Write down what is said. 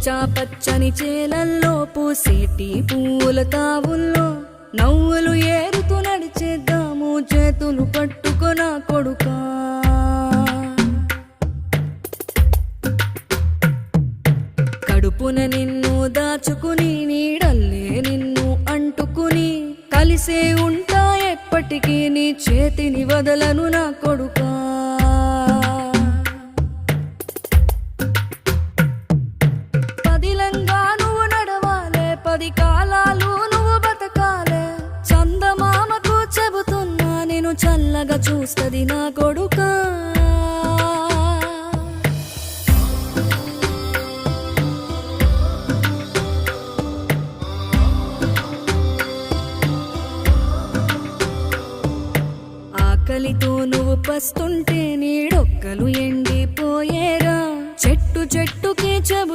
పచ్చా పచ్చని చేలల్లో పూసేటి పూల తావుల్లో నవ్వులు ఏరుతూ నడిచేద్దాము చేతులు పట్టుకొన కొడుకా. కడుపున నిన్ను దాచుకుని నీడల్లే నిన్ను అంటుకుని కలిసే ఉంటా ఎప్పటికీ నీ చేతిని వదలను నా కొడుకా. పదిలంగా నువ్వు నడవాలే, 10 కాలాలు నువ్వు బతకాలే. చందమామకు చెబుతున్నా నేను చల్లగా చూస్తది నా కొడుకా. ఆకలితో నువ్వు పస్తుంటే నీడొక్కలు ఎండిపోయేరా. చెట్టు చెట్టుకే చెబుతూ